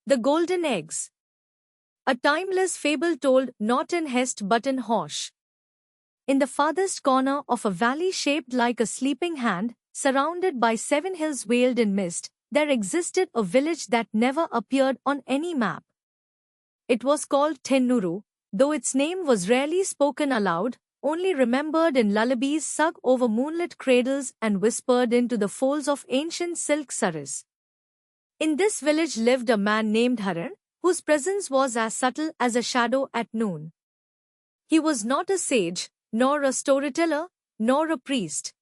The Golden Eggs. A timeless fable told not in Hest but in Hosh. In the farthest corner of a valley shaped like a sleeping hand, surrounded by 7 hills veiled in mist, there existed a village that never appeared on any map. It was called Tennuru, though its name was rarely spoken aloud, only remembered in lullabies sung over moonlit cradles and whispered into the folds of ancient silk saris. In this village lived a man named Haran, whose presence was as subtle as a shadow at noon. He was not a sage, nor a storyteller, nor a priest.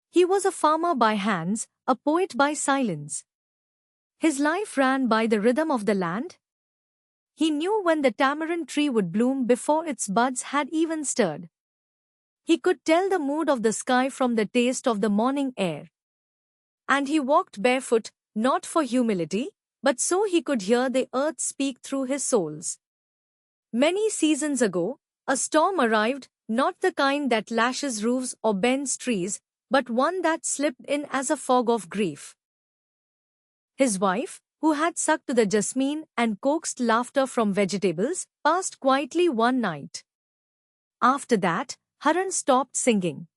He was a farmer by hands, a poet by silence. His life ran by the rhythm of the land. He knew when the tamarind tree would bloom before its buds had even stirred. He could tell the mood of the sky from the taste of the morning air. And he walked barefoot, not for humility, but so he could hear the earth speak through his soles. Many seasons ago, a storm arrived, not the kind that lashes roofs or bends trees, but one that slipped in as a fog of grief. His wife, who had sucked to the jasmine and coaxed laughter from vegetables, passed quietly one night. After that, Haran stopped singing.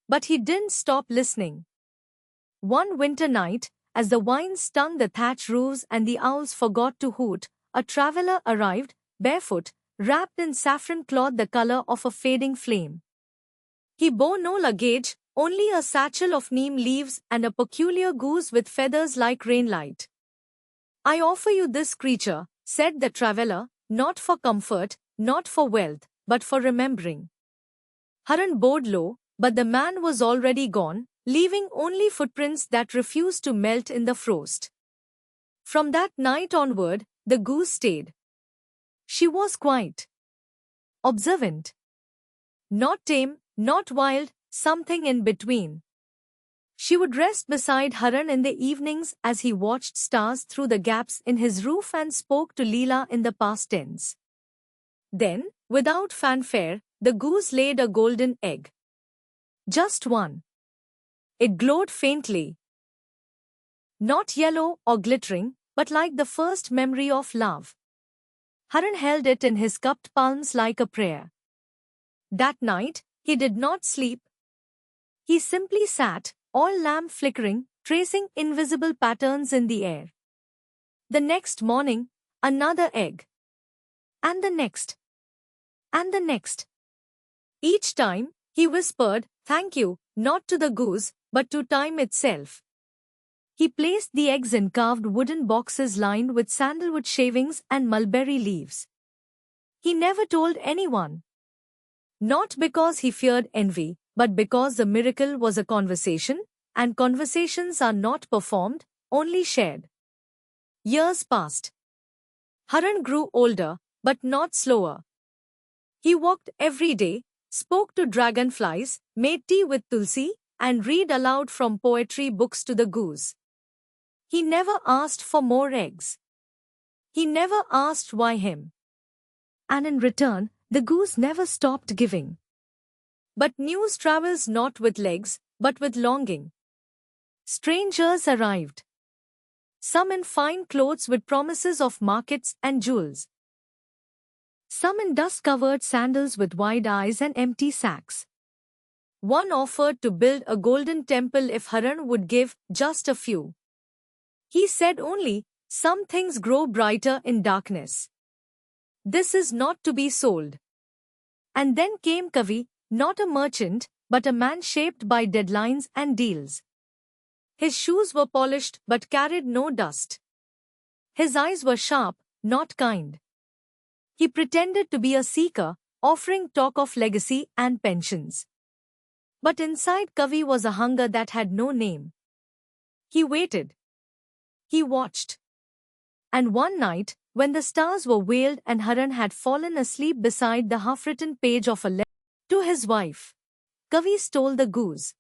But he didn't stop listening. One winter night, as the wind stung the thatch roofs and the owls forgot to hoot, a traveler arrived, barefoot, wrapped in saffron cloth the color of a fading flame. He bore no luggage, only a satchel of neem leaves and a peculiar goose with feathers like rainlight. "I offer you this creature," said the traveler, "not for comfort, not for wealth, but for remembering." Haran bowed low, but the man was already gone, leaving only footprints that refused to melt in the frost. From that night onward, the goose stayed. She was quiet, observant, not tame, not wild, something in between. She would rest beside Haran in the evenings as he watched stars through the gaps in his roof and spoke to Leela in the past tense. Then, without fanfare, the goose laid a golden egg. Just one. It glowed faintly. Not yellow or glittering, but like the first memory of love. Haran held it in his cupped palms like a prayer. That night, he did not sleep. He simply sat, all lamp flickering, tracing invisible patterns in the air. The next morning, another egg. And the next. And the next. Each time, he whispered, "Thank you," not to the goose, but to time itself. He placed the eggs in carved wooden boxes lined with sandalwood shavings and mulberry leaves. He never told anyone. Not because he feared envy, but because the miracle was a conversation, and conversations are not performed, only shared. Years passed. Haran grew older, but not slower. He walked every day, spoke to dragonflies, made tea with tulsi, and read aloud from poetry books to the goose. He never asked for more eggs. He never asked why him. And in return, the goose never stopped giving. But news travels not with legs, but with longing. Strangers arrived. Some in fine clothes with promises of markets and jewels. Some in dust-covered sandals with wide eyes and empty sacks. One offered to build a golden temple if Haran would give just a few. He said only, "Some things grow brighter in darkness. This is not to be sold." And then came Kavi, not a merchant, but a man shaped by deadlines and deals. His shoes were polished but carried no dust. His eyes were sharp, not kind. He pretended to be a seeker, offering talk of legacy and pensions. But inside Kavi was a hunger that had no name. He waited. He watched. And one night, when the stars were veiled and Haran had fallen asleep beside the half-written page of a letter to his wife, Kavi stole the goose.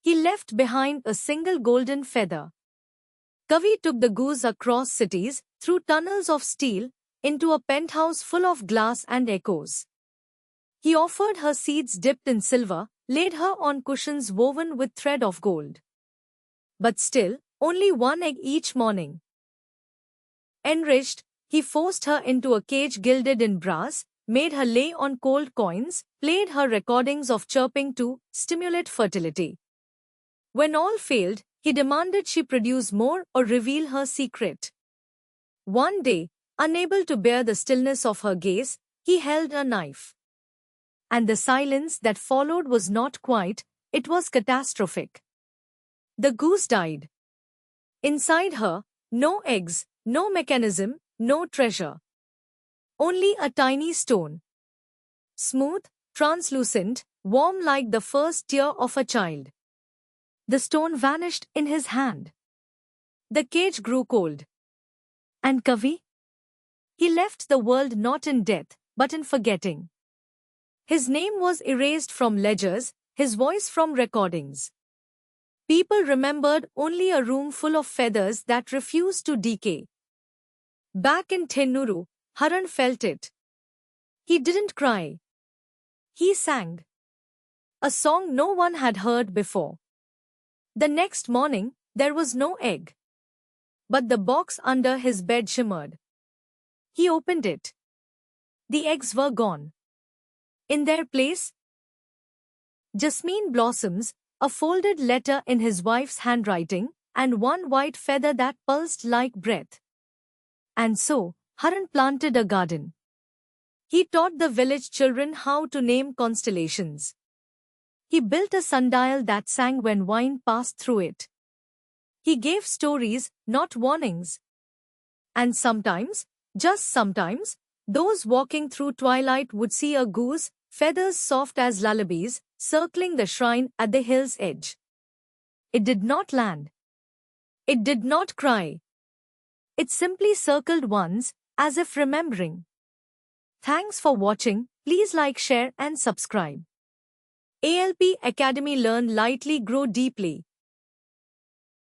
He left behind a single golden feather. Kavi took the goose across cities, through tunnels of steel, into a penthouse full of glass and echoes. He offered her seeds dipped in silver, laid her on cushions woven with thread of gold. But still, only one egg each morning. Enraged, he forced her into a cage gilded in brass, made her lay on cold coins, played her recordings of chirping to stimulate fertility. When all failed, he demanded she produce more or reveal her secret. One day, unable to bear the stillness of her gaze, he held a knife. And the silence that followed was not quiet, it was catastrophic. The goose died. Inside her, no eggs, no mechanism, no treasure. Only a tiny stone. Smooth, translucent, warm like the first tear of a child. The stone vanished in his hand. The cage grew cold. And Kavi? He left the world not in death, but in forgetting. His name was erased from ledgers, his voice from recordings. People remembered only a room full of feathers that refused to decay. Back in Thennuru, Haran felt it. He didn't cry. He sang. A song no one had heard before. The next morning, there was no egg. But the box under his bed shimmered. He opened it. The eggs were gone. In their place, jasmine blossoms, a folded letter in his wife's handwriting, and one white feather that pulsed like breath. And so, Haran planted a garden. He taught the village children how to name constellations. He built a sundial that sang when wine passed through it. He gave stories, not warnings. And sometimes, just sometimes, those walking through twilight would see a goose, feathers soft as lullabies, circling the shrine at the hill's edge. It did not land. It did not cry. It simply circled once, as if remembering. Thanks for watching. Please like, share and subscribe. ALP Academy, learn lightly, grow deeply.